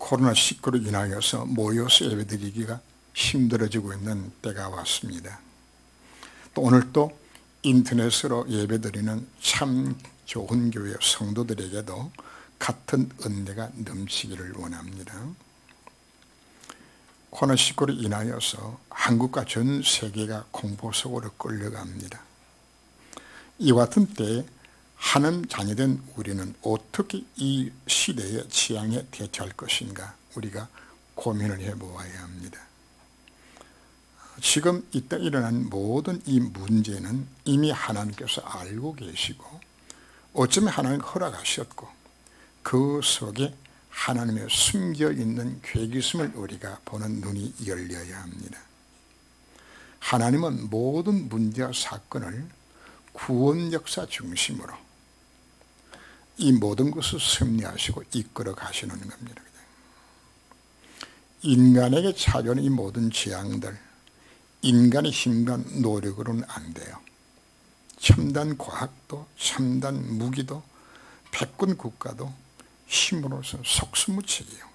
코로나19로 인하여서 모여서 예배드리기가 힘들어지고 있는 때가 왔습니다. 또 오늘 또 인터넷으로 예배드리는 참 좋은 교회 성도들에게도 같은 은혜가 넘치기를 원합니다. 코로나19로 인하여서 한국과 전 세계가 공포 속으로 끌려갑니다. 이와 같은 때에 하나님 자녀된 우리는 어떻게 이 시대의 재앙에 대처할 것인가 우리가 고민을 해보아야 합니다. 지금 이때 일어난 모든 이 문제는 이미 하나님께서 알고 계시고 어쩌면 하나님 허락하셨고 그 속에 하나님의 숨겨있는 계획이 있음을 우리가 보는 눈이 열려야 합니다. 하나님은 모든 문제와 사건을 구원 역사 중심으로 이 모든 것을 섭리하시고 이끌어 가시는 겁니다. 인간에게 찾아오는 이 모든 재앙들 인간의 힘과 노력으로는 안 돼요. 첨단 과학도 첨단 무기도 패권 국가도 힘으로서 속수무책이에요.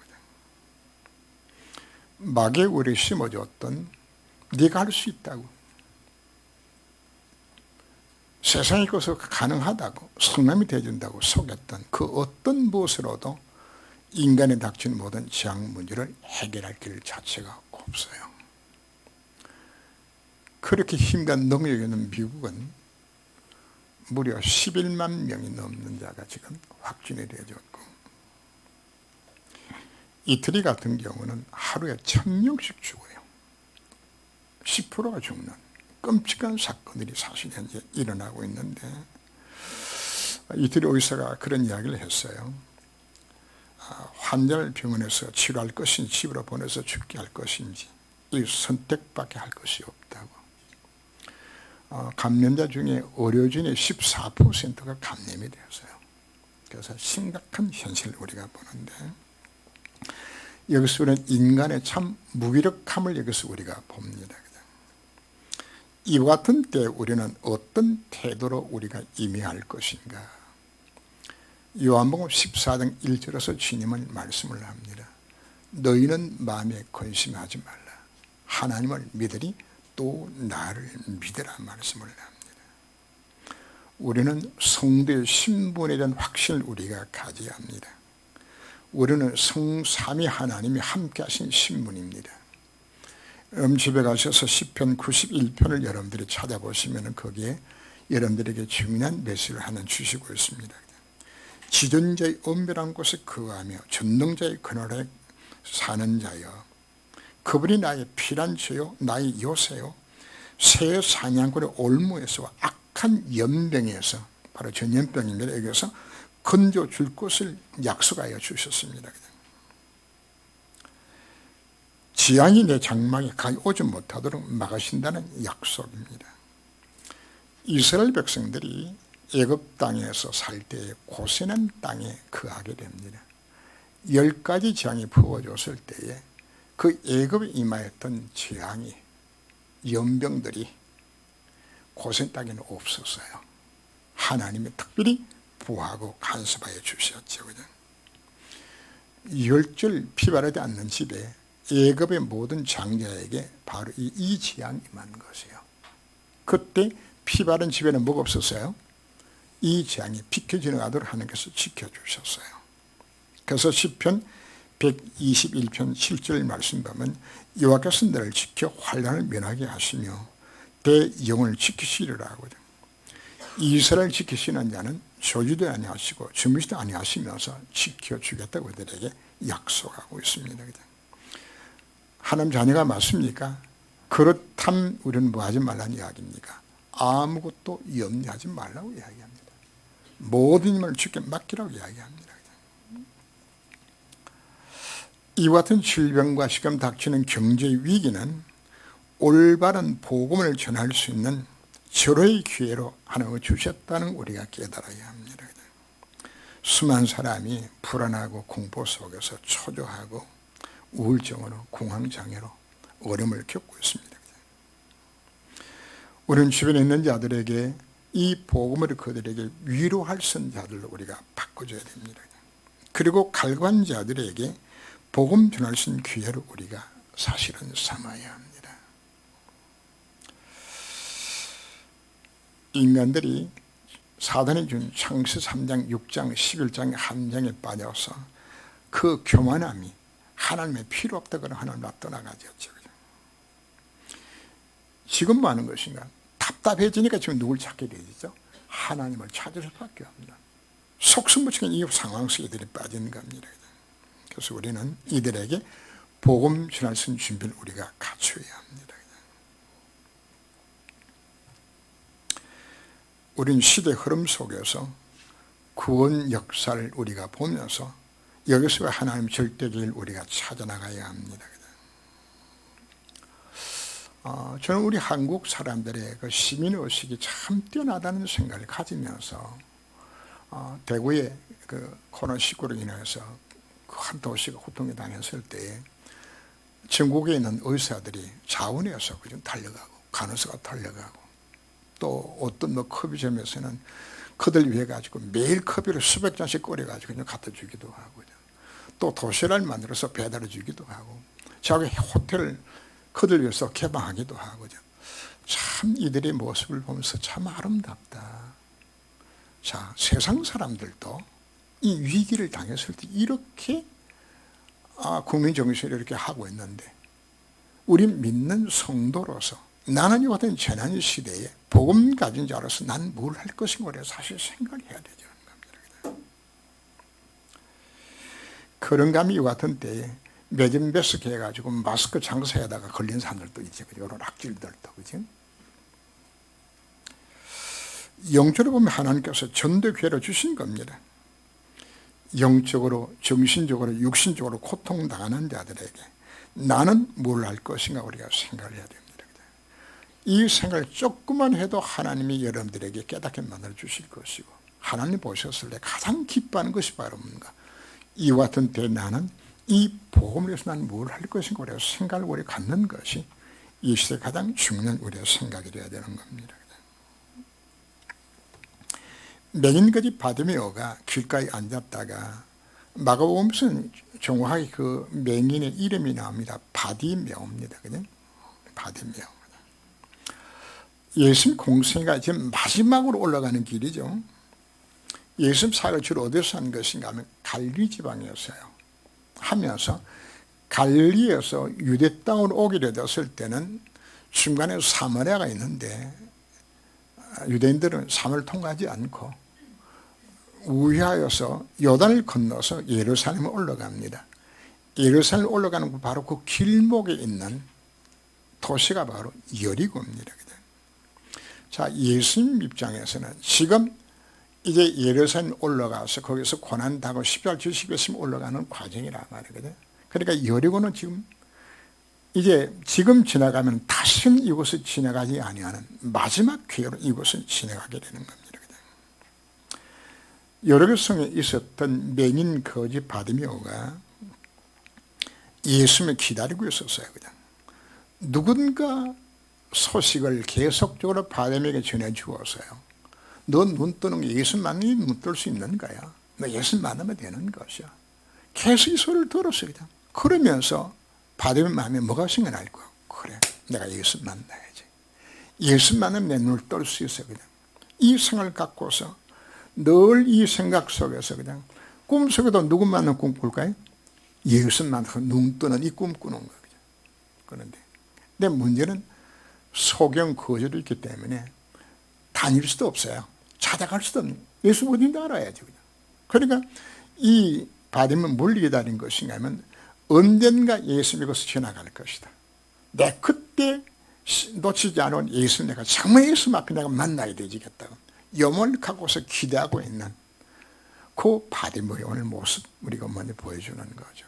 막에 우리 심어줬던 네가 할 수 있다고 세상에 것서 가능하다고 성남이 되어준다고 속였던 그 어떤 무엇으로도 인간에 닥친 모든 재앙 문제를 해결할 길 자체가 없어요. 그렇게 힘과 능력이 있는 미국은 무려 11만 명이 넘는 자가 지금 확진이 되어졌고 이태리 같은 경우는 하루에 1000명씩 죽어요. 10%가 죽는 끔찍한 사건들이 사실 현재 일어나고 있는데 이태리 의사가 그런 이야기를 했어요. 환자를 병원에서 치료할 것인지 집으로 보내서 죽게 할 것인지 이 선택밖에 할 것이 없다고. 감염자 중에 의료진의 14%가 감염이 되었어요. 그래서 심각한 현실을 우리가 보는데 여기서 우리는 인간의 참 무기력함을 여기서 우리가 봅니다. 이와 같은 때 우리는 어떤 태도로 우리가 임해야 할 것인가. 요한복음 14장 1절에서 주님은 말씀을 합니다. 너희는 마음에 근심하지 말라. 하나님을 믿으리 또 나를 믿으라 말씀을 합니다. 우리는 성도의 신분에 대한 확신을 우리가 가져야 합니다. 우리는 성삼위 하나님이 함께 하신 신분입니다. 집에 가셔서 시편 91편을 여러분들이 찾아보시면 거기에 여러분들에게 중요한 메시지를 하나 주시고 있습니다. 지존자의 은밀한 곳에 거하며 전능자의 그늘에 사는 자여 그분이 나의 피난처요 나의 요새요 새 사냥꾼의 올무에서 악한 연병에서 바로 전염병입니다. 여기서 건져줄 것을 약속하여 주셨습니다. 재앙이 내 장막에 가히 오지 못하도록 막으신다는 약속입니다. 이스라엘 백성들이 애굽 땅에서 살 때에 고센한 땅에 거하게 됩니다. 10가지 재앙이 부어졌을 때에 그 애굽에 임하였던 재앙이 연병들이 고센 땅에는 없었어요. 하나님이 특별히 보호하고 간섭하여 주셨죠. 열절 피바르지 않는 집에 애굽의 모든 장자에게 바로 이 재앙이 임한 것이에요. 그때 피바른 집에는 뭐가 없었어요? 이 재앙이 비켜 지나가도록 하나님께서 지켜주셨어요. 그래서 시편 121편 7절 말씀 보면 여호와께서 너를 지켜 환난을 면하게 하시며 내 영혼을 지키시리라 하거든요. 이스라엘 지키시는 자는 저주도 아니하시고 주무시도 아니하시면서 지켜주겠다고 그들에게 약속하고 있습니다. 하나님 자녀가 맞습니까? 그렇다면 우리는 뭐 하지 말라는 이야기입니까? 아무것도 염려하지 말라고 이야기합니다. 모든 힘을 주께 맡기라고 이야기합니다. 이와 같은 질병과 지금 닥치는 경제 위기는 올바른 복음을 전할 수 있는 절호의 기회로 하나님을 주셨다는 우리가 깨달아야 합니다. 수많은 사람이 불안하고 공포 속에서 초조하고 우울증으로 공황장애로 어려움을 겪고 있습니다. 우리는 주변에 있는 자들에게 이 복음을 그들에게 위로할 수 있는 자들로 우리가 바꿔줘야 됩니다. 그리고 갈구한 자들에게 복음 전할 수 있는 기회를 우리가 사실은 삼아야 합니다. 인간들이 사단이 준 창세기 3장, 6장, 11장의 함정에 빠져서 그 교만함이 하나님의 필요 없다거나 하나님을 떠나가졌죠. 지금 뭐 하는 것인가? 답답해지니까 지금 누굴 찾게 되죠? 하나님을 찾을 수밖에 없는 속수무책인 이 상황 속에 이들이 빠진 겁니다. 그래서 우리는 이들에게 복음 전할 수 있는 준비를 우리가 갖춰야 합니다. 우리는 시대 흐름 속에서 구원 역사를 우리가 보면서 여기서 하나님 절대기를 우리가 찾아나가야 합니다. 저는 우리 한국 사람들의 그 시민의식이 참 뛰어나다는 생각을 가지면서 대구의 그 코로나19로 인해서 한 도시가 호통에 당했을 때 전국에 있는 의사들이 자원해서 그좀 달려가고 간호사가 달려가고 또 어떤 뭐 커피점에서는 그들 위해 가지고 매일 커피를 수백 잔씩 끓여 가지고 그냥 갖다 주기도 하고 또 도시락을 만들어서 배달해 주기도 하고 자기 호텔을 그들 위해서 개방하기도 하고 참 이들의 모습을 보면서 참 아름답다. 자, 세상 사람들도 이 위기를 당했을 때 이렇게 국민정신을 이렇게 하고 있는데 우리 믿는 성도로서 나는 이 같은 재난 시대에 복음 가진 자로서 난 뭘 할 것인가 사실 생각해야 되죠. 그런 감이 이 같은 때에 매점배석 해가지고 마스크 장사에다가 걸린 사람들도 있죠. 이런 악질들도. 그죠? 영적으로 보면 하나님께서 전도 기회를 주신 겁니다. 영적으로, 정신적으로, 육신적으로 고통당하는 자들에게 나는 뭘 할 것인가 우리가 생각을 해야 됩니다. 이 생각을 조금만 해도 하나님이 여러분들에게 깨닫게 만들어 주실 것이고 하나님 보셨을 때 가장 기뻐하는 것이 바로 뭔가 이와 같은 때 나는 이 복음을 위해서 난 뭘 할 것인가 우리가 생각을 우리 갖는 것이 이 시대에 가장 중요한 우리의 생각이 되어야 되는 겁니다. 맹인거지 바디메오가 길가에 앉았다가 마가복음에서는 정확하게 그 맹인의 이름이 나옵니다. 바디메오입니다. 그죠? 바디메오. 예수님 공생애가 지금 마지막으로 올라가는 길이죠. 예수님 사역을 주로 어디서 한 것인가 하면 갈릴리 지방이었어요. 하면서 갈릴리에서 유대 땅으로 오게 되었을 때는 중간에 사마리아가 있는데 유대인들은 사마리아를 통과하지 않고 우회하여서 요단을 건너서 예루살렘에 올라갑니다. 예루살렘에 올라가는 바로 그 길목에 있는 도시가 바로 여리고입니다. 자, 예수님 입장에서는 지금 이제 예루살렘 올라가서 거기서 고난당하고 십자가를 지시겠으면 올라가는 과정이란 말이거든요. 그러니까 여리고는 지금 지나가면 다시는 이곳을 지나가지 아니하는 마지막 기회로 이곳을 지나가게 되는 겁니다. 여리고성에 있었던 맹인 거지 바디메오가 예수님을 기다리고 있었어요. 그냥 누군가 소식을 계속적으로 바디메오에게 전해주었어요. 너 눈 뜨는 게 예수 만나면 눈 뜰 수 있는 거야. 너 예수 만나면 되는 것이야. 계속 이 소리를 들었어요. 그냥. 그러면서 바디메오 마음에 뭐가 생각날 거야. 그래, 내가 예수 만나야지. 예수 만나면 내 눈을 뜰 수 있어. 그냥. 이 생각을 갖고서 늘 이 생각 속에서 그냥 꿈속에도 누구 만나면 꿈 꿀까요? 예수 만나서 눈 뜨는 이 꿈 꾸는 거예요. 그런데 내 문제는 소경 거절이 있기 때문에 다닐 수도 없어요. 찾아갈 수도 없는 예수 어딘지 알아야죠. 그러니까 이 바디메오는 뭘 기다린 것인가 하면 언젠가 예수 믿어서 지나갈 것이다. 내 그때 놓치지 않은 예수 내가 정말 예수 앞에 내가 만나야 되지겠다고 염을 갖고서 기대하고 있는 그 바디메오의 오늘 모습 우리가 먼저 보여주는 거죠.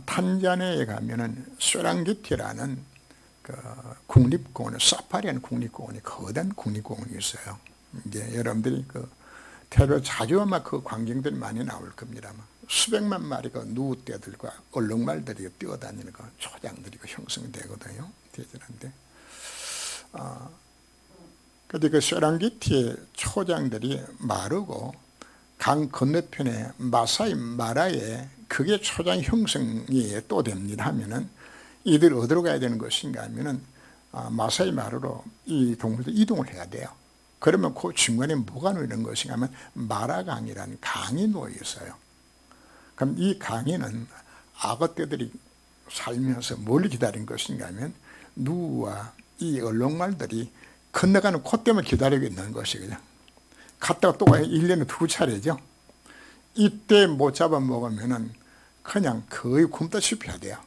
탄자니아에 가면은 세랑게티라는 그 국립공원, 사파리라는 국립공원이 거대한 국립공원이 있어요. 이제 여러분들이 그 테레비에 자주 아마 그 광경들이 많이 나올 겁니다. 수백만 마리의 누구떼들과 얼룩말들이 뛰어다니는 그 초장들이 형성되거든요. 대단한데, 근데 그 세랑게티의 초장들이 마르고 강 건너편에 마사이 마라에 그게 초장 형성이 또 됩니다 하면은 이들 어디로 가야 되는 것인가 하면은 마사이 마라로 이 동물들 이동을 해야 돼요. 그러면 그 중간에 뭐가 놓이는 것인가 하면 마라강이라는 강이 놓여 있어요. 그럼 이 강에는 악어떼들이 살면서 뭘 기다린 것인가 하면 누구와 이 얼룩말들이 건너가는 콧대만 기다리고 있는 것이거든요. 갔다가 또 와요. 1년에 2차례죠. 이때 못 잡아먹으면 그냥 거의 굶다시피 해야 돼요.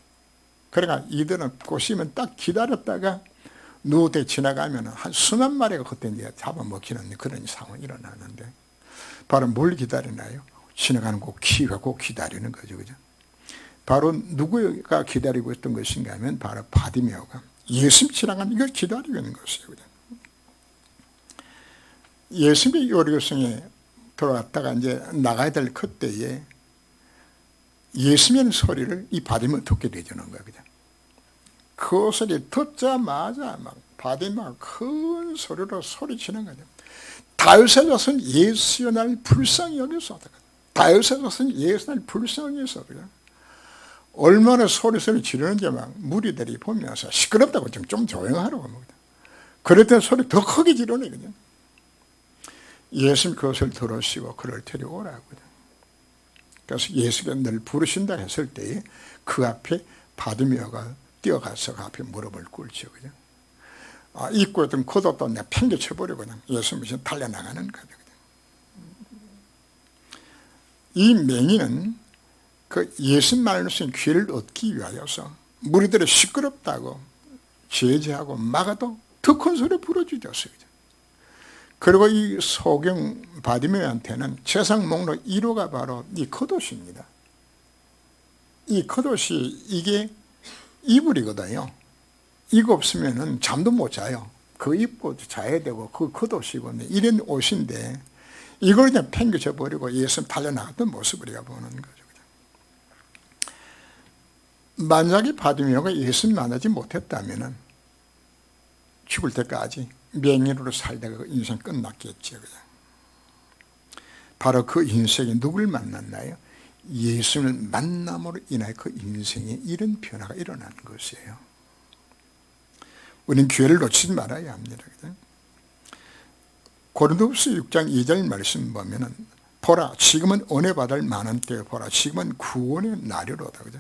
그러니까 이들은 꼬시면 딱 기다렸다가 누구한테 지나가면 한 수만 마리가 그때 이제 잡아먹히는 그런 상황이 일어나는데 바로 뭘 기다리나요? 지나가는 거 키우고 기다리는 거죠. 그죠? 바로 누구가 기다리고 있던 것인가 하면 바로 바디메오가 예수님 지나가는 이걸 기다리고 있는 것이에요. 그죠? 예수님이 요리교성에 들어갔다가 이제 나가야 될 그때에 예수님 소리를 이 바디메오가 듣게 되는 거예요. 그죠? 그 소리 듣자마자 막 바디메오가 큰 소리로 소리치는 거죠. 다윗의 자손 예수여 날 불쌍히 여기소서. 다윗의 자손 예수 날 불쌍히 여기소서. 얼마나 소리 지르는지 막 무리들이 보면서 시끄럽다고 좀 조용하라고 합니다. 그랬더니 소리 더 크게 지르네. 그냥. 예수님 그것을 들으시고 그를 데려오라고. 그래서 예수가 늘 부르신다 했을 때에 그 앞에 바디메오가 뛰어가서 그 앞에 무릎을 꿇죠. 그죠? 입고 있던 겉옷도 내가 팽개쳐버리고 그냥 예수님이 달려나가는 거죠. 이 맹인은 그 예수님 말씀의 귀를 얻기 위하여서 무리들이 시끄럽다고 제지하고 막아도 더 큰 소리 불어주셨어요. 그리고 이 소경 바디메오한테는 세상 목록 1호가 바로 이 겉옷입니다. 이 겉옷이 이게 이불이거든요. 이거 없으면 잠도 못 자요. 그거 입고 자야 되고 그 겉옷이고 이런 옷인데 이걸 그냥 팽개쳐 버리고 예수님 달려나갔던 모습을 우리가 보는 거죠. 만약에 바디메오가 예수님 만나지 못했다면 죽을 때까지 맹인으로 살다가 인생 끝났겠죠. 그냥. 바로 그 인생에 누굴 만났나요? 예수님을 만남으로 인하여 그 인생에 이런 변화가 일어나는 것이에요. 우리는 기회를 놓치지 말아야 합니다. 고린도후서 6장 2절 말씀 보면은 보라 지금은 은혜 받을 만한 때에 보라 지금은 구원의 날이로다. 그죠?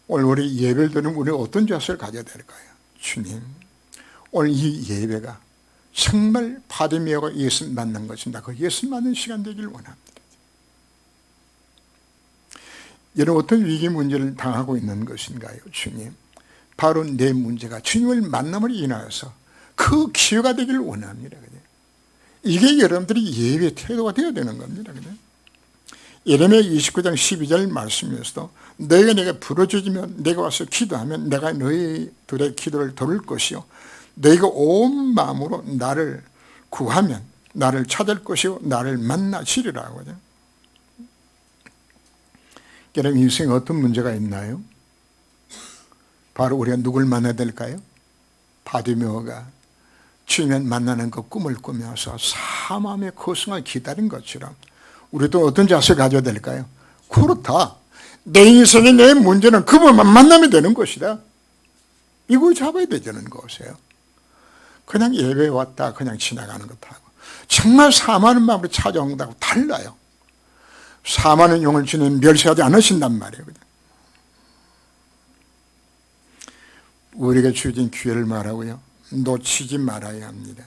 오늘 우리 예배를 드리면 우리가 어떤 자세를 가져야 될까요? 주님 오늘 이 예배가 정말 바디메오가 예수 만난 것입니다. 그 예수 만난 시간 되기를 원합니다. 여러분 어떤 위기 문제를 당하고 있는 것인가요? 주님 바로 내 문제가 주님을 만남으로 인하여서 그 기회가 되기를 원합니다. 이게 여러분들이 예배 태도가 되어야 되는 겁니다. 예레미야 29장 12절 말씀에서도 너희가 내게 부르짖으면 내가 와서 기도하면 내가 너희들의 기도를 들을 것이요 너희가 온 마음으로 나를 구하면 나를 찾을 것이요 나를 만나시리라 하거든요. 여러분 인생에 어떤 문제가 있나요? 바로 우리가 누굴 만나야 될까요? 바디메오가 주님을 만나는 그 꿈을 꾸면서 사마음의 거승을 기다린 것처럼 우리도 어떤 자세를 가져야 될까요? 그렇다. 내 인생의 내 문제는 그분만 만나면 되는 것이다. 이걸 잡아야 되는 것이에요. 그냥 예배에 왔다 그냥 지나가는 것하고 정말 사모하는 마음으로 찾아온 것하고 달라요. 사모하는 영을 주님 멸시하지 않으신단 말이에요. 우리에게 주어진 기회를 말하고요. 놓치지 말아야 합니다.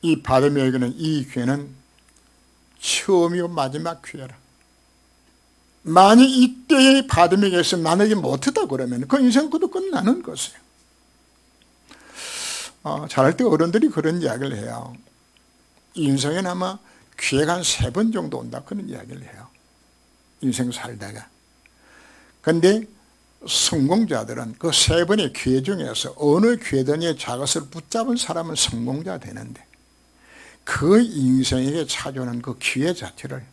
이 바디메오에게는 이 기회는 처음이고 마지막 기회라. 만약 이때의 바디메오에게서 만나지 못했다 그러면 그 인생 그도 끝나는 것이에요. 잘할 때 어른들이 그런 이야기를 해요. 인생에는 아마 기회가 한 3번 정도 온다 그런 이야기를 해요. 인생 살다가. 그런데 성공자들은 그 3번의 기회 중에서 어느 기회든지 저것을 붙잡은 사람은 성공자 되는데 그 인생에게 찾아오는 그 기회 자체를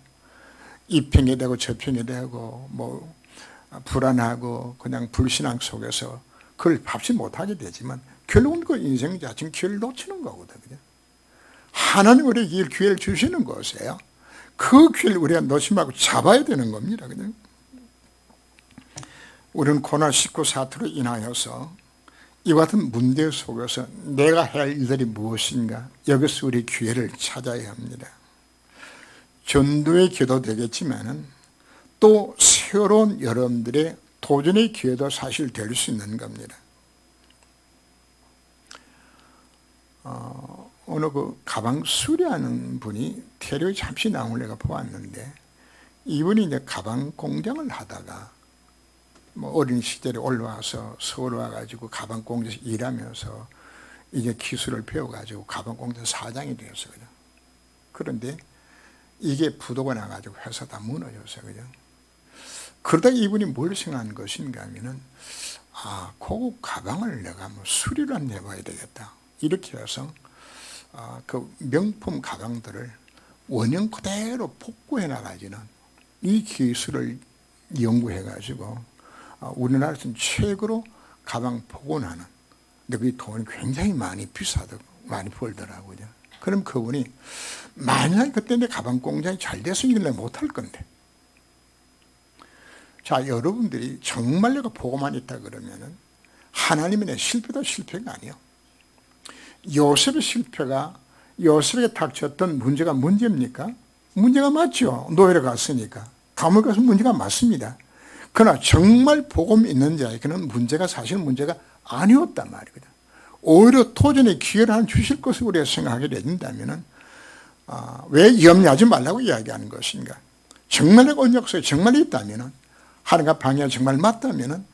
이 편이 되고 저 편이 되고 뭐 불안하고 그냥 불신앙 속에서 그걸 밟지 못하게 되지만 결국은 그 인생 자체는 기회를 놓치는 거거든요. 하나님 우리에게 기회를 주시는 것이에요. 그 기회를 우리가 놓지 말고 잡아야 되는 겁니다. 그냥. 우리는 코로나19 사태로 인하여서 이와 같은 문제 속에서 내가 해야 할 일들이 무엇인가, 여기서 우리 기회를 찾아야 합니다. 전도의 기회도 되겠지만 또 새로운 여러분들의 도전의 기회도 사실 될 수 있는 겁니다. 어느 그 가방 수리하는 분이 테레비에 잠시 나온 걸 내가 보았는데, 이분이 이제 가방 공장을 하다가 뭐 어린 시절에 올라와서 서울 와가지고 가방 공장에서 일하면서 이제 기술을 배워가지고 가방 공장 사장이 되었어요. 그런데 이게 부도가 나가지고 회사 다 무너졌어요. 그죠? 그러다가 이분이 뭘 생각한 것인가 하면은, 고급 가방을 내가 뭐 수리를 한번 해봐야 되겠다. 이렇게 해서 그 명품 가방들을 원형 그대로 복구해 나가지는 이 기술을 연구해가지고 우리나라에서는 최고로 가방 복원하는, 근데 그 돈이 굉장히 많이 비싸다고 많이 벌더라고요. 그럼 그분이 만약에 그때 내 가방 공장이 잘 됐으면 이걸 내가 못할 건데, 자, 여러분들이 정말 내가 보고만 있다 그러면은 하나님의 내 실패도 실패가 아니에요. 요셉의 실패가 요셉에게 닥쳤던 문제가 문제입니까? 문제가 맞죠. 노예로 갔으니까. 감옥에 가서 문제가 맞습니다. 그러나 정말 복음 있는 자에게는 문제가 사실 문제가 아니었단 말이거든. 오히려 도전의 기회를 하나 주실 것을 우리가 생각하게 된다면 왜 염려하지 말라고 이야기하는 것인가? 정말 내가 언약속에 정말 있다면, 하나님과 방향이 정말 맞다면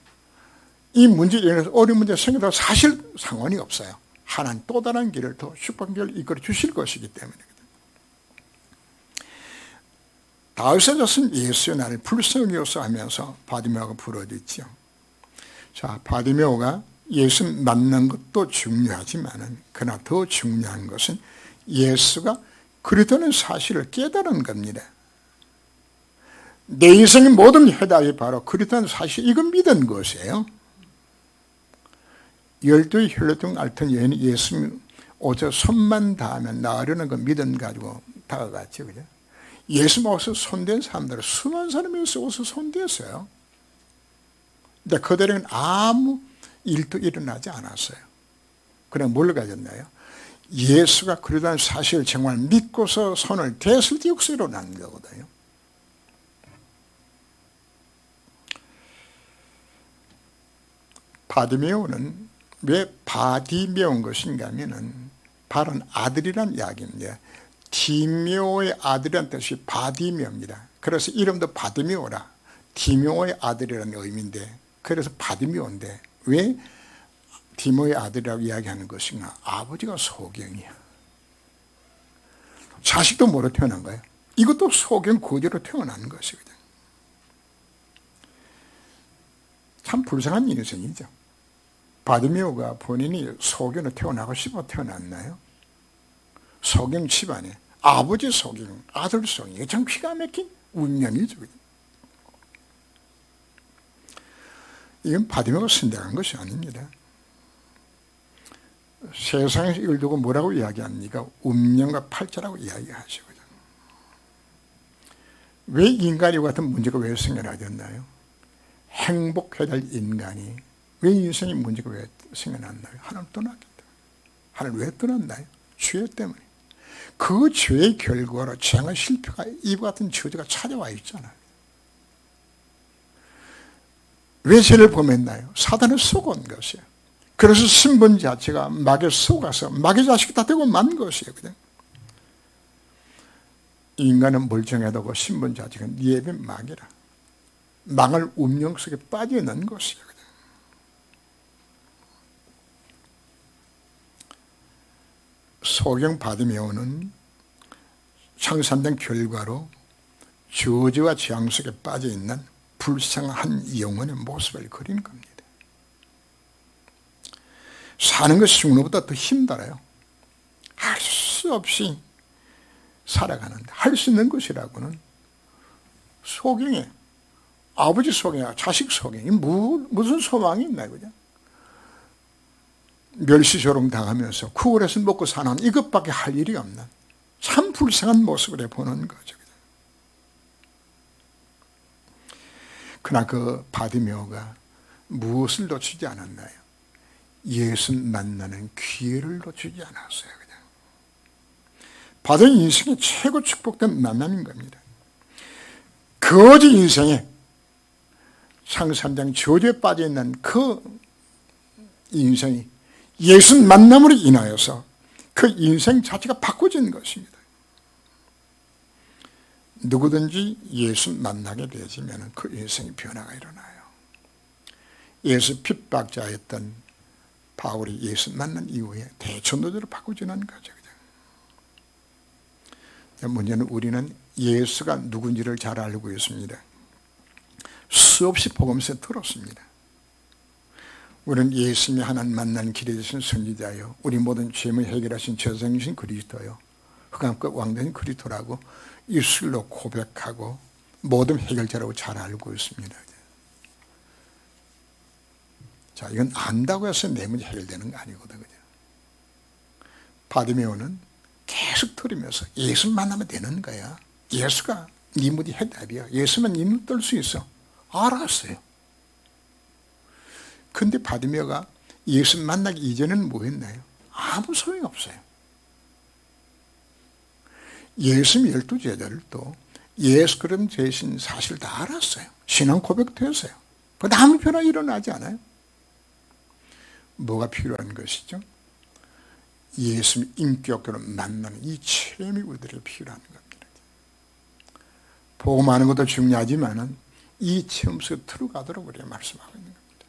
이 문제에 인해서 어려운 문제가 생겨도 사실 상관이 없어요. 하나님 또 다른 길을, 더 축복한 길을 이끌어 주실 것이기 때문에. 다윗의 자손 예수의 날을 불쌍히 하면서 바디메오가 부르짖죠. 자, 바디메오가 예수 만난 것도 중요하지만 그러나 더 중요한 것은 예수가 그리스도는 사실을 깨달은 겁니다. 내 인생의 모든 해답이 바로 그리스도는 사실, 이건 믿은 것이에요. 12의 혈루증 앓던 여인이 예수님 오셔 손만 닿으면 나으려는 그 믿음 가지고 다가갔죠. 그죠? 예수 와서 손댄 사람들은 수많은 사람이 와서 손댔어요. 근데 그들에게는 아무 일도 일어나지 않았어요. 그냥 뭘 가졌나요? 예수가 그러다는 사실을 정말 믿고서 손을 댔을 때 역사 일어난 거거든요. 바디메오는 왜 바디메오인 것인가 하면은 바른 아들이란 이야기입니다. 디메오의 아들이란 뜻이 바디메오입니다. 그래서 이름도 바디메오라, 디메오의 아들이라는 의미인데, 그래서 바디메오인데 왜 디메오의 아들이라고 이야기하는 것인가? 아버지가 소경이야. 자식도 뭐로 태어난 거예요? 이것도 소경 구조로 태어난 것이거든. 참 불쌍한 인생이죠. 바디메오가 본인이 소경으로 태어나고 싶어 태어났나요? 소경 집안에 아버지 소경, 아들 소경, 이게 참 기가 막힌 운명이죠. 이건 바디메오가 선택한 것이 아닙니다. 세상에서 이걸 두고 뭐라고 이야기합니까? 운명과 팔자라고 이야기하시거든요. 왜 인간이 같은 문제가 왜 생겨나졌나요? 행복해야 될 인간이 왜 인생의 문제가 왜 생겨났나요? 하나님 떠났기 때문에. 하나님 왜 떠났나요? 죄 때문에. 그 죄의 결과로 죄의 실패가 이와 같은 저주가 찾아와 있잖아요. 왜 죄를 범했나요? 사단을 속은 것이에요. 그래서 신분 자체가 마귀에 속아서 마귀 자식이 다 되고 만 것이에요. 그죠? 인간은 멀쩡해도 그 신분 자체가 예배 마귀라. 망할 운명 속에 빠져 있는 것이에요. 그죠? 소경 바디메오는 창산된 결과로 저주와 재앙 속에 빠져 있는 불쌍한 영혼의 모습을 그리는 겁니다. 사는 것이 죽는 것보다 더 힘들어요. 할 수 없이 살아가는데 할 수 있는 것이라고는 소경이에요. 아버지 소경이야, 자식 소경이 무슨 소망이 있나요? 그죠? 멸시조롱 당하면서 쿠울에서 먹고 사는 이것밖에 할 일이 없는 참 불쌍한 모습을 보는 거죠. 그러나 그 바디메오가 무엇을 놓치지 않았나요? 예수 만나는 기회를 놓치지 않았어요. 그냥 받은 인생의 최고 축복된 만남인 겁니다. 거지 인생에 창세기 3장 저주에 빠져있는 그 인생이 예수 만남으로 인하여서 그 인생 자체가 바꿔진 것입니다. 누구든지 예수 만나게 되어지면 그 인생의 변화가 일어나요. 예수 핍박자였던 바울이 예수 만난 이후에 대천도제로 바꿔지는 거죠. 문제는 우리는 예수가 누군지를 잘 알고 있습니다. 수없이 복음서 들었습니다. 우리는 예수님이 하나님 만나는 길에 되신 선지자요, 우리 모든 죄물 해결하신 저승이신 그리스도요, 흑암끝 왕된 그리스도라고 입술로 고백하고 모든 해결자라고 잘 알고 있습니다. 자, 이건 안다고 해서 내 문제 해결되는 거 아니거든요. 바디메오는 계속 들으면서 예수 만나면 되는 거야. 예수가 네 문제 해답이야. 예수만 네 눈 뜰 수 있어. 알았어요. 근데 바디메오가 예수 만나기 이전에는 뭐 했나요? 아무 소용이 없어요. 예수님 12제자들도 예수 그런 대신 사실 다 알았어요. 신앙 고백도 했어요. 근데 아무 변화 일어나지 않아요. 뭐가 필요한 것이죠? 예수님 인격적으로 만나는 이 체험이 우리들에게 필요한 겁니다. 복음하는 것도 중요하지만 이 체험 속에 들어가도록 우리가 말씀하고 있는 겁니다.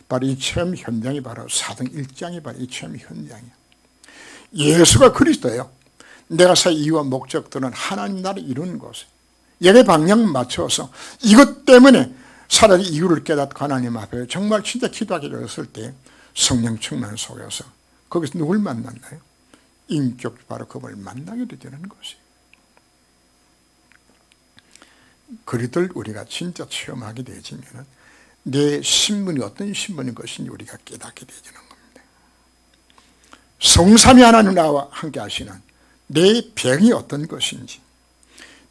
바로 이 체험 현장이 바로 사도행 1장이 바로 이 체험 현장이에요. 예수가 그리스도예요. 내가 살 이유와 목적들은 하나님 나라를 이루는 곳에 예배 방향 맞춰서 이것 때문에 살아의 이유를 깨닫고 하나님 앞에 정말 진짜 기도하게 되었을 때 성령 충만 속에서 거기서 누굴 만났나요? 인격 바로 그분을 만나게 되는 것이에요. 그리들 우리가 진짜 체험하게 되지면 내 신분이 어떤 신분인 것인지 우리가 깨닫게 되는 겁니다. 성삼위 하나님 나와 함께 하시는 내 병이 어떤 것인지,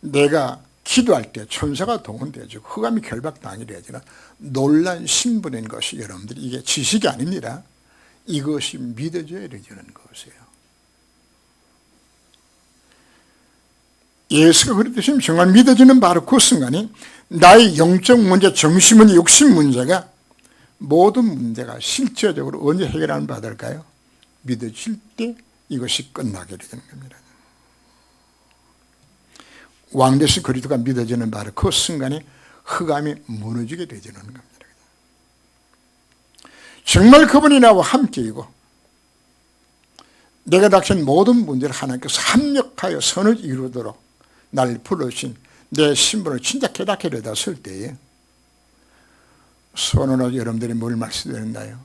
내가 기도할 때 천사가 동원되어지고 흑암이 결박당하게 되어지는 놀란 신분인 것이 여러분들이 이게 지식이 아닙니다. 이것이 믿어져야 되는 것이에요. 예수가 그랬듯이 정말 믿어지는 바로 그 순간이 나의 영적 문제, 정신문제, 욕심 문제가 모든 문제가 실제적으로 언제 해결하는 받을까요? 믿어질 때 이것이 끝나게 되는 겁니다. 왕되신 그리스도가 믿어지는 바로 그 순간에 흑암이 무너지게 되는 겁니다. 정말 그분이 나와 함께이고 내가 닥친 모든 문제를 하나님께서 합력하여 선을 이루도록 날 부르신 내 신분을 진짜 깨닫게 되었을 때에 선언으로 여러분들이 뭘 말씀드렸나요?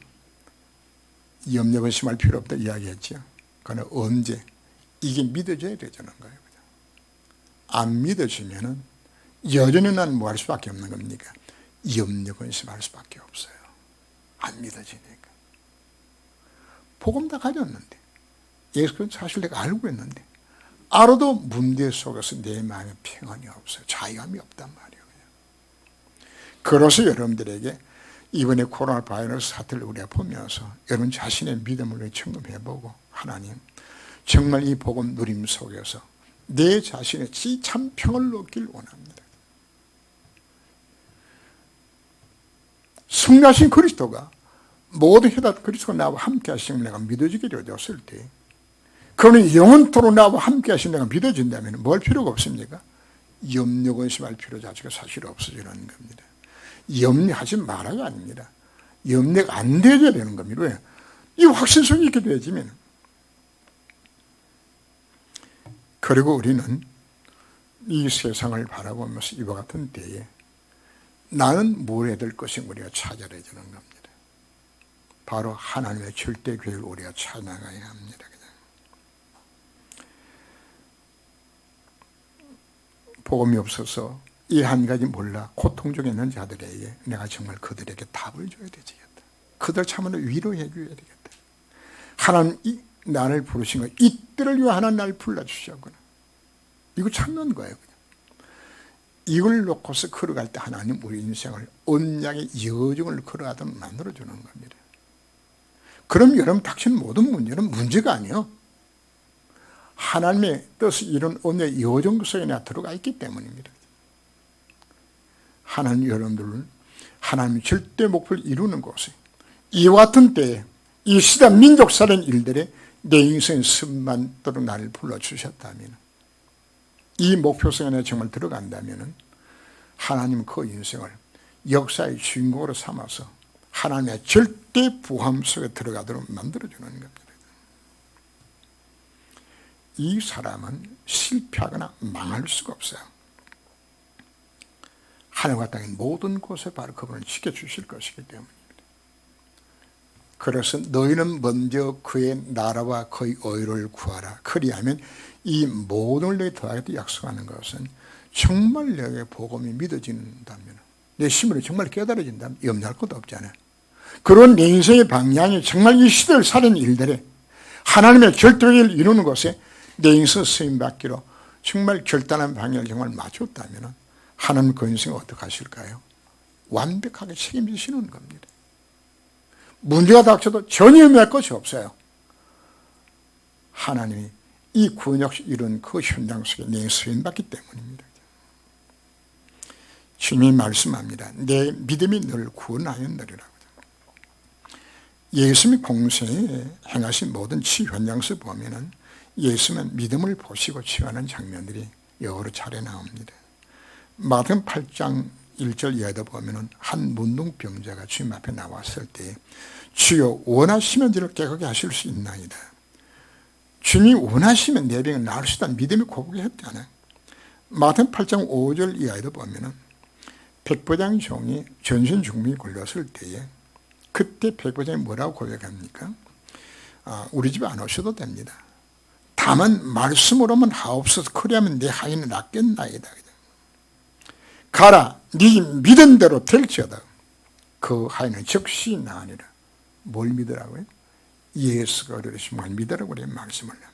염려 근심할 필요 없다 이야기했죠. 그러나 언제? 이게 믿어져야 되는 거예요. 안 믿어지면 여전히 난 뭐 할 수밖에 없는 겁니까? 염려 근심할 수밖에 없어요. 안 믿어지니까. 복음 다 가졌는데 예수는 사실 내가 알고 있는데 알아도 문제 속에서 내 마음에 평안이 없어요. 자유함이 없단 말이에요. 그래서 여러분들에게 이번에 코로나 바이러스 사태를 우리가 보면서 여러분 자신의 믿음을 점검해보고 하나님 정말 이 복음 누림 속에서 내 자신의 참 평을 얻길 원합니다. 승리하신 그리스도가 모든 해답 그리스도가 나와 함께 하시는 내가 믿어지게 되었을 때 그는 영원토록 나와 함께 하시는 내가 믿어진다면 뭘 필요가 없습니까? 염려 근심할 필요 자체가 사실 없어지는 겁니다. 염려하지 말아야 아닙니다. 염려가 안 되어야 되는 겁니다. 왜? 이 확신성이 있게 되어지면. 그리고 우리는 이 세상을 바라보면서 이와 같은 때에 나는 뭘 해야 될 것인가 우리가 찾아야 되는 겁니다. 바로 하나님의 절대 계획을 우리가 찾아나가야 합니다. 복음이 없어서 이 한 가지 몰라 고통 중에 있는 자들에게 내가 정말 그들에게 답을 줘야 되겠다. 그들 참으로 위로해 줘야 되겠다. 하나님 나를 부르신 거 이때를 위해 하나님 나를 불러주셨구나. 이거 찾는 거예요. 이걸 놓고서 걸어갈 때 하나님 우리 인생을 언약의 여정을 걸어가도록 만들어주는 겁니다. 그럼 여러분 닥치는 모든 문제는 문제가 아니에요. 하나님의 뜻이 이런 언약의 여정 속에 내가 들어가 있기 때문입니다. 하나님 여러분들은 하나님의 절대 목표를 이루는 곳에 이와 같은 때에 이 시대 민족살인 일들에 내 인생에 습만도록 나를 불러주셨다면, 이 목표성에 내가 정말 들어간다면 하나님은 그 인생을 역사의 주인공으로 삼아서 하나님의 절대 부함 속에 들어가도록 만들어주는 겁니다. 이 사람은 실패하거나 망할 수가 없어요. 하늘과 땅의 모든 곳에 바로 그분을 지켜주실 것이기 때문입니다. 그래서 너희는 먼저 그의 나라와 그의 의를 구하라. 그리하면 이 모든 걸 너희 더하겠다 약속하는 것은 정말 너의 복음이 믿어진다면, 내 심으로 정말 깨달아진다면 염려할 것도 없잖아요. 그런 내 인생의 방향이 정말 이 시대를 살리는 일들에 하나님의 결정을 이루는 것에 내 인생 쓰임받기로 정말 결단한 방향을 정말 맞췄다면 하나님 그 인생을 어떻게 하실까요? 완벽하게 책임지시는 겁니다. 문제가 닥쳐도 전혀 의미할 것이 없어요. 하나님이 이 구원역 이룬 그 현장 속에 내 쓰임받기 때문입니다. 주님이 말씀합니다. 내 믿음이 널 구원하였느리라고. 예수님이 공생에 행하신 모든 치유 현장에서 보면은 예수님은 믿음을 보시고 치유하는 장면들이 여러 차례 나옵니다. 마태복음 8장 1절 이하에도 보면은 한 문둥병자가 주님 앞에 나왔을 때 주여 원하시면 저를 깨끗게 하실 수 있나이다. 주님이 원하시면 내 병을 나을 수 있다는 믿음이 고백을 했잖아요. 마태복음 8장 5절 이하에도 보면은 백부장 종이 전신중병이 걸렸을 때에 그때 백부장이 뭐라고 고백합니까? 우리 집에 안 오셔도 됩니다. 다만 말씀으로만 하옵소서. 그리하면 내 하인은 낫겠나이다. 가라, 네 믿은 대로 될지어다. 그 하인은 즉시 나으니라. 뭘 믿으라고요? 예수가 그러신 말 믿으라고 그래 말씀을 합니다.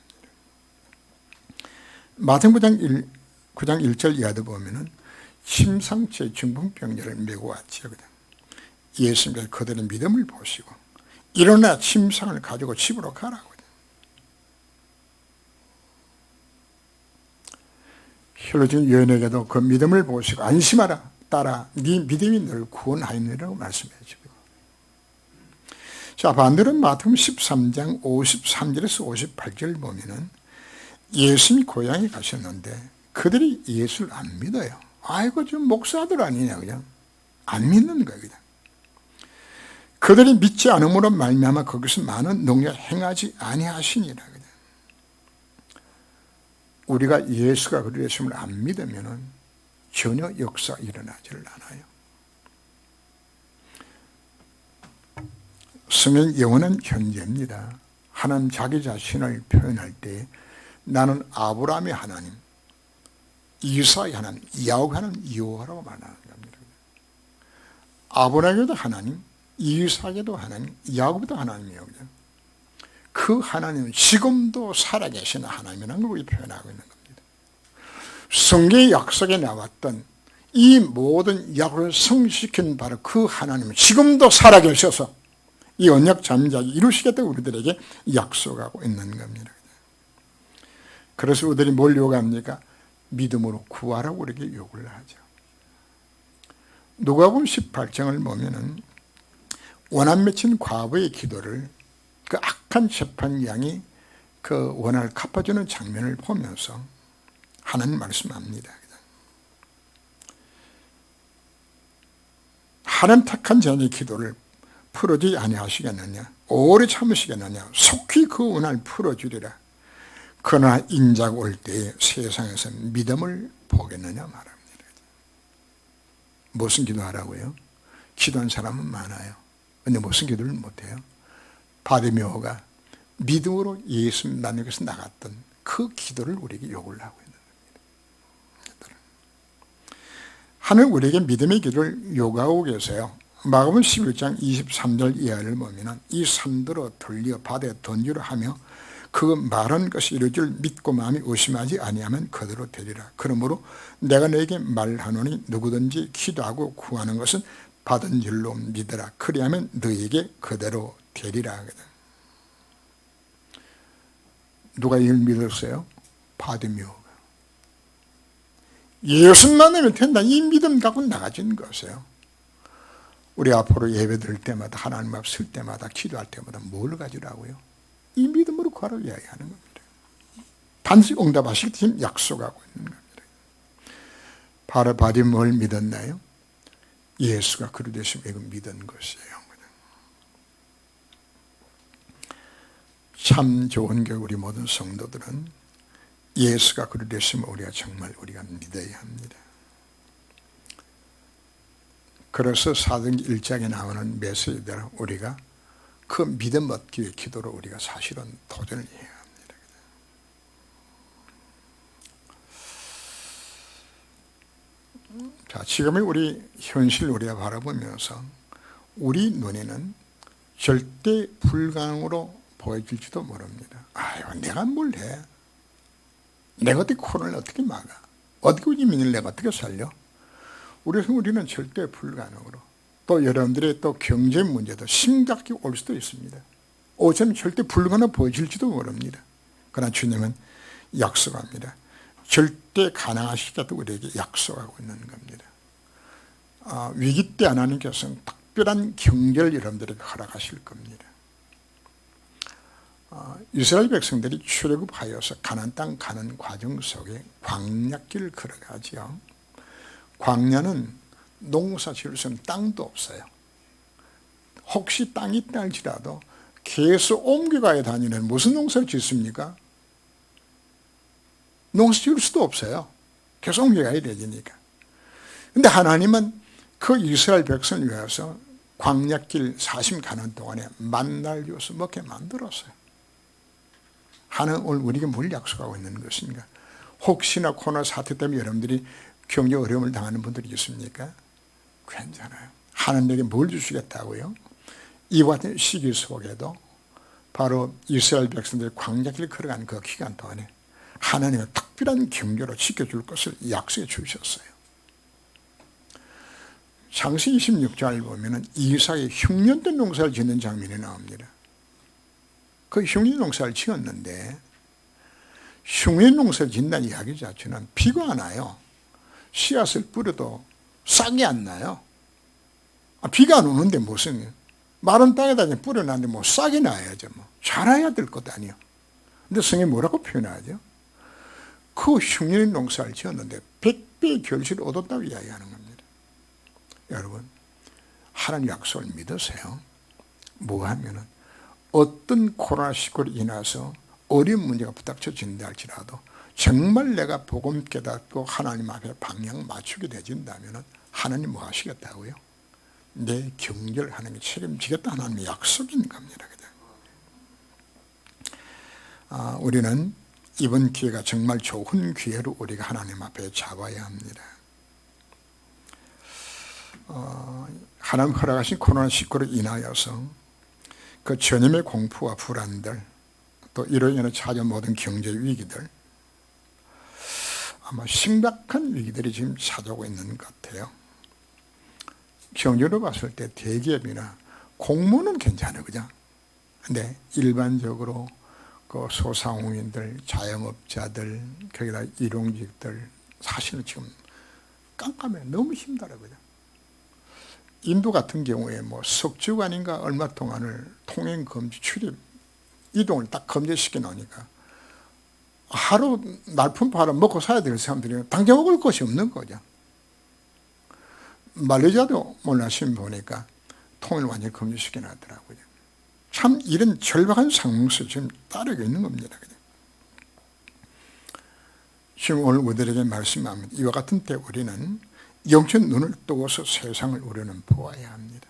마태복음 9장 1절 이하도 보면은 심상치 중풍병자를 메고 왔지요. 예수님께서 그들의 믿음을 보시고 일어나 침상을 가지고 집으로 가라고. 혈루증 여인에게도 그 믿음을 보시고 안심하라, 따라 네 믿음이 널 구원하였느라고 말씀해 주고. 자, 반대로 마태복음 13장 53절에서 58절 보면은 예수님이 고향에 가셨는데 그들이 예수를 안 믿어요. 아이고 좀 목사들 아니냐, 그냥 안 믿는 거예요. 그냥 그들이 믿지 않음으로 말미암아 거기서 많은 능력 행하지 아니하시니라. 그냥 우리가 예수가 그러심을 안 믿으면은 전혀 역사 일어나지를 않아요. 성경 영원한 현재입니다. 하나님 자기 자신을 표현할 때 나는 아브라함의 하나님, 이삭의 하나님, 야곱의 하나님, 여호와라고 말하는 겁니다. 아브라함에도 하나님, 이삭에도 하나님, 야곱에도 하나님이에요. 그 하나님은 지금도 살아계시는 하나님이라는 걸 표현하고 있는 겁니다. 성경의 약속에 나왔던 이 모든 약속을 성취시킨 바로 그 하나님은 지금도 살아계셔서 이 언약 잠자기 이루시겠다고 우리들에게 약속하고 있는 겁니다. 그래서 우리들이 뭘 요구합니까? 믿음으로 구하라고 우리에게 요구를 하죠. 누가복음 18장을 보면은 원한 맺힌 과부의 기도를 그 악한 재판장이 그 원한을 갚아주는 장면을 보면서 하나님 말씀합니다. 하나님 택한 자의 기도를 풀어주지 아니하시겠느냐, 오래 참으시겠느냐, 속히 그 원한을 풀어주리라. 그러나 인자가 올 때에 세상에서 믿음을 보겠느냐 말합니다. 무슨 기도하라고요? 기도한 사람은 많아요. 근데 무슨 기도를 못해요? 바디메오가 믿음으로 예수님 나에게서 나갔던 그 기도를 우리에게 요구를 하고 있는 겁니다. 하나님 우리에게 믿음의 기도를 요구하고 계세요. 마가복음 11장 23절 이하를 보면 이 산들어 들려 바다에 던지려 하며 그 말한 것이 이룰 줄 믿고 마음이 의심하지 아니하면 그대로 되리라. 그러므로 내가 너에게 말하노니 누구든지 기도하고 구하는 것은 받은 줄로 믿으라. 그리하면 너에게 그대로 되리라. 누가 이걸 믿었어요? 바디메오가. 예수만 하면 된다. 이 믿음 갖고 나가진 것이에요. 우리 앞으로 예배 드릴 때마다 하나님 앞 설 때마다 기도할 때마다 뭘 가지라고요? 이 믿음으로 구하라고 이야기하는 겁니다. 반드시 응답하실 때 약속하고 있는 겁니다. 바로 바디메오를 믿었나요? 예수가 그리 되시면 이거 믿은 것이에요. 참 좋은 게 우리 모든 성도들은 예수가 그리 되시면 우리가 믿어야 합니다. 그래서 사도행전 1장에 나오는 메시지대로 우리가 그 믿음 얻기 위해 기도로 우리가 사실은 도전을 해야 합니다. 자, 지금의 우리 현실을 우리가 바라보면서 우리 눈에는 절대 불가능으로 보여질지도 모릅니다. 아유, 내가 뭘 해? 내가 어떻게 코로나를 어떻게 막아? 어떻게 우리 민을 내가 어떻게 살려? 우리는 절대 불가능으로. 또 여러분들의 또 경제 문제도 심각하게 올 수도 있습니다. 어쩌면 절대 불가능으로 보여질지도 모릅니다. 그러나 주님은 약속합니다. 절대 가능하시겠다고 우리에게 약속하고 있는 겁니다. 위기 때 하나님께서는 특별한 경제를 여러분들에게 허락하실 겁니다. 이스라엘 백성들이 출애굽하여서 가나안 땅 가는 과정 속에 광야길을 걸어가지요. 광야는 농사 지을 수 있는 땅도 없어요. 혹시 땅이 있다 할지라도 계속 옮겨가야 다니는 무슨 농사를 짓습니까? 농사 지을 수도 없어요. 계속 옮겨가야 되니까. 근데 하나님은 그 이스라엘 백성을 위해서 광야길 40 가는 동안에 만나를 주어서 먹게 만들었어요. 하나님 오늘 우리에게 뭘 약속하고 있는 것인가? 혹시나 코로나 사태 때문에 여러분들이 경제 어려움을 당하는 분들이 있습니까? 괜찮아요. 하나님에게 뭘 주시겠다고요? 이와 같은 시기 속에도 바로 이스라엘 백성들이 광야길을 걸어가는 그 기간 동안에 하나님의 특별한 경제로 지켜줄 것을 약속해 주셨어요. 창세기 26장을 보면 이삭이 흉년된 농사를 짓는 장면이 나옵니다. 그 흉년 농사를 지었는데 흉년 농사를 짓는다는 이야기 자체는 비가 안 와요. 씨앗을 뿌려도 싹이 안 나요. 비가 안 오는데 무슨 마른 땅에다 뿌려놨는데 뭐 싹이 나야죠. 뭐 자라야 될 것도 아니에요. 근데 성경이 뭐라고 표현하죠? 그 흉년 농사를 지었는데 100배의 결실을 얻었다고 이야기하는 겁니다. 여러분, 하나님 약속을 믿으세요. 뭐 하면은 어떤 코로나19로 인해서 어려운 문제가 부닥쳐진다 할지라도 정말 내가 복음 깨닫고 하나님 앞에 방향 맞추게 되진다면 하나님 뭐 하시겠다고요? 내 경제를 하나님이 책임지겠다 하나님의 약속인 겁니다. 우리는 이번 기회가 정말 좋은 기회로 우리가 하나님 앞에 잡아야 합니다. 하나님 허락하신 코로나19로 인하여서 그 전염의 공포와 불안들, 또 이로 인해 찾아온 모든 경제 위기들, 아마 심각한 위기들이 지금 찾아오고 있는 것 같아요. 경제로 봤을 때 대기업이나 공무원은 괜찮아요, 그죠? 근데 일반적으로 그 소상공인들, 자영업자들, 거기다 일용직들 사실은 지금 깜깜해, 너무 힘들어요, 그죠? 인도 같은 경우에 뭐 석 주간인가 얼마 동안을 통행 금지, 출입, 이동을 딱 금지시켜 놓으니까 하루 날품팔아 먹고 살아야 될 사람들이 당장 먹을 것이 없는 거죠. 말레이시아도 오늘 아침에 보니까 통일 완전히 금지시켜 놨더라고요. 참 이런 절박한 상황 속에 지금 따르고 있는 겁니다. 지금 오늘 우리에게 말씀하면 이와 같은 때 우리는 영적 눈을 뜨고서 세상을 우리는 보아야 합니다.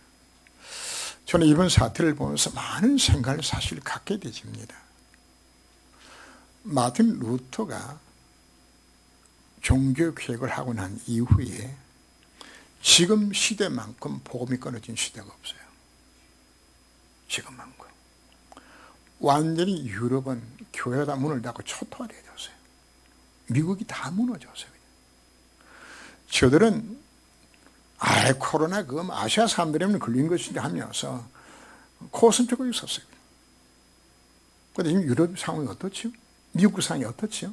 저는 이번 사태를 보면서 많은 생각을 사실 갖게 되집니다. 마틴 루터가 종교개혁을 하고 난 이후에 지금 시대만큼 복음이 끊어진 시대가 없어요. 지금만큼. 완전히 유럽은 교회가 다 문을 닫고 초토화되어졌어요. 미국이 다 무너졌어요. 저들은 코로나 그거 아시아 사람들에만 걸린 것인지 하면서 코웃음 치고 있었어요. 그런데 지금 유럽 상황이 어떻지요? 미국 상황이 어떻지요?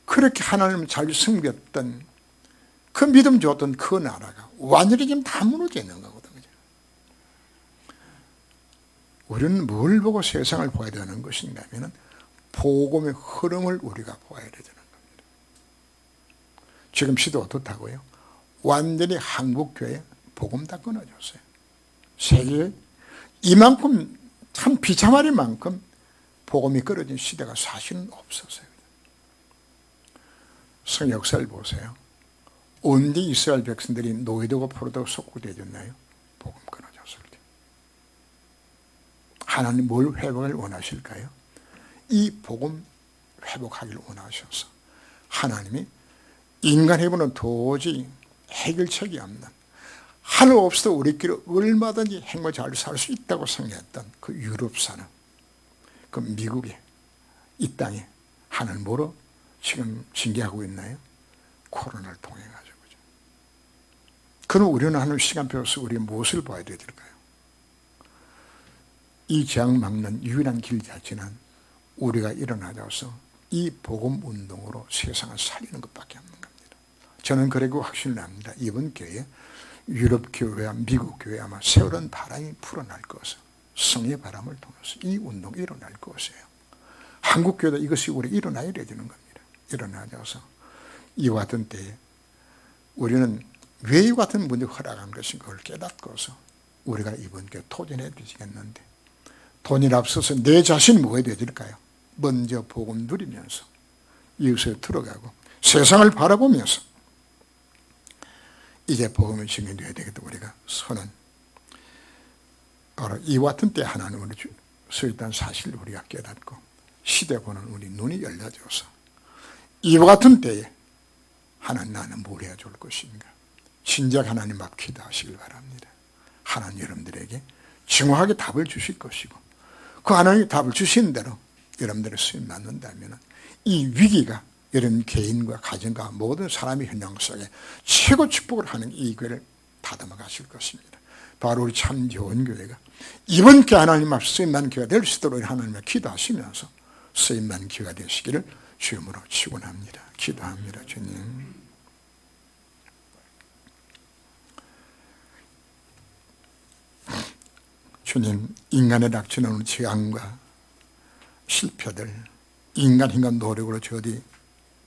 그렇게 하나님을 잘 섬겼던 그 믿음 줬던 그 나라가 완전히 지금 다 무너져 있는 거거든요. 우리는 뭘 보고 세상을 봐야 되는 것인가 하면 복음의 흐름을 우리가 보아야 되는 겁니다. 지금 시도 어떻다고요? 완전히 한국교회 복음 다 끊어졌어요. 세계에 이만큼 참 비참할 만큼 복음이 끊어진 시대가 사실은 없었어요. 성역사를 보세요. 언제 이스라엘 백성들이 노예되고 포로되고 속국되어졌나요? 복음 끊어졌을 때. 하나님 뭘 회복을 원하실까요? 이 복음 회복하기를 원하셔서 하나님이 인간 해보는 도저히 해결책이 없는, 하늘 없어도 우리끼리 얼마든지 행복 잘 살 수 있다고 생각했던 그 유럽사는, 그 미국에, 이 땅에 하늘 뭐로 지금 징계하고 있나요? 코로나를 통해 가지고. 그럼 우리는 하는 시간표에서 우리 무엇을 봐야 될까요? 이 재앙 막는 유일한 길 자체는 우리가 일어나서 이 복음 운동으로 세상을 살리는 것밖에 없는 겁니다. 저는 그리고 확신을 합니다. 이번 기회에 유럽 교회와 미국 교회 아마 세월은 바람이 불어날 것을, 성의 바람을 통해서 이 운동이 일어날 것이에요. 한국 교회도 이것이 우리 일어나야 되는 겁니다. 일어나서 이와 같은 때에 우리는 왜 이 같은 문제가 허락한 것인가 그걸 깨닫고서 우리가 이번 기회에 도전해 주시겠는데, 돈이 앞서서 내 자신이 뭐가 되어질까요? 먼저 복음 누리면서 이웃에 들어가고 세상을 바라보면서 이제 복음을 증언해야 되겠다. 우리가 선언. 바로 이와 같은 때 하나님 우리 서 있다는 사실을 우리가 깨닫고 시대 보는 우리 눈이 열려져서 이와 같은 때에 하나님 나는 뭘 해야 좋을 것인가? 진작 하나님 앞 기도하시길 바랍니다. 하나님 여러분들에게 정확하게 답을 주실 것이고 그 하나님이 답을 주신 대로 여러분들의 수임 맞는다면 이 위기가 여러분 개인과 가정과 모든 사람의 현장 속에 최고 축복을 하는 이 교회를 다듬어 가실 것입니다. 바로 우리 참 좋은 교회가 이번 기회 하나님 앞 수임만 교회가 될 수 있도록 하나님을 기도하시면서 수임만 교회가 되시기를 주님으로 축원합니다. 기도합니다. 주님. 주님, 인간의 닥치는 재앙과 실패들, 인간과 노력으로 저디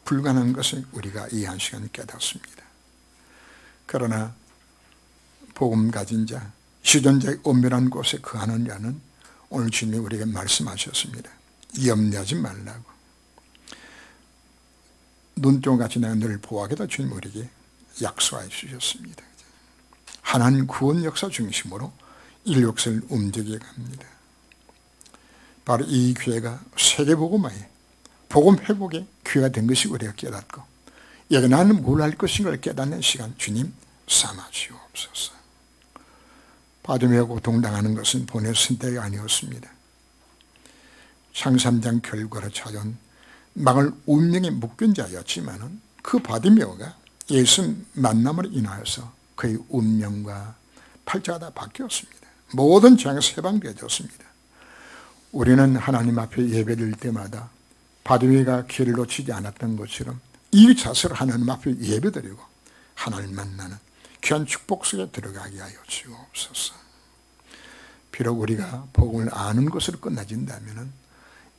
불가능한 것을 우리가 이 한 시간 깨닫습니다. 그러나 복음 가진 자, 시존자의 엄밀한 곳에 거하는 자는 오늘 주님이 우리에게 말씀하셨습니다. 염려하지 말라고. 눈동같이 내가 늘 보호하겠다 주님 우리에게 약속해 주셨습니다. 하나님 구원 역사 중심으로 인력을 움직여 갑니다. 바로 이 기회가 세계복음화에 복음 회복의 기회가 된 것이 우리가 깨닫고 여기 나는 뭘 할 것인가를 깨닫는 시간 주님 삼아 주옵소서. 바둠에 고통당하는 것은 본의 선택이 아니었습니다. 창삼장 결과를 찾아온 망할 운명의 묶인 자였지만 그 바디메오가 예수 만남으로 인하여서 그의 운명과 팔자가 다 바뀌었습니다. 모든 재앙에서 해방되어졌습니다. 우리는 하나님 앞에 예배드릴 때마다 바디메오가 길을 놓치지 않았던 것처럼 이 자세로 하나님 앞에 예배드리고 하나님 만나는 귀한 축복 속에 들어가게 하여 주옵소서. 비록 우리가 복음을 아는 것으로 끝나진다면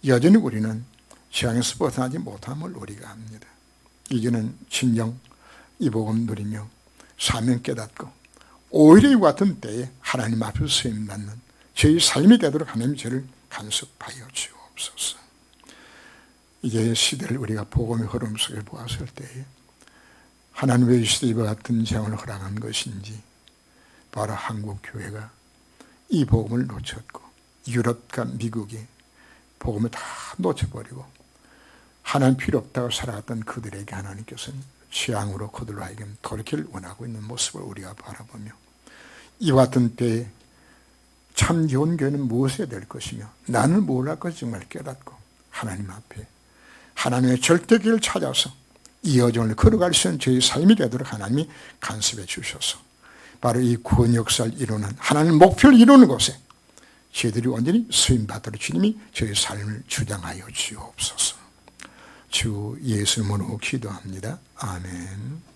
여전히 우리는 재앙에서 벗어나지 못함을 우리가 압니다. 이제는 진정 이 복음 누리며 사명 깨닫고 오히려 이 같은 때에 하나님 앞에서 쓰임받는 저희 삶이 되도록 하나님 저를 간섭하여 주옵소서. 이제 시대를 우리가 복음의 흐름 속에 보았을 때에 하나님 왜 이 시대에 이와 같은 재앙을 허락한 것인지 바로 한국 교회가 이 복음을 놓쳤고 유럽과 미국이 복음을 다 놓쳐버리고 하나님 필요 없다고 살아갔던 그들에게 하나님께서는 재앙으로 그들로 하여금 돌이키를 원하고 있는 모습을 우리가 바라보며 이와 같은 때에 참 좋은 교회는 무엇에 될 것이며 나는 뭘 할 것인지 정말 깨닫고 하나님 앞에 하나님의 절대기를 찾아서 이 여정을 걸어갈 수 있는 저희 삶이 되도록 하나님이 간섭해 주셔서 바로 이 구원 역사를 이루는 하나님 목표를 이루는 곳에 저희들이 완전히 쓰임받도록 주님이 저희 삶을 주장하여 주옵소서. 주 예수 이름으로 기도합니다. 아멘.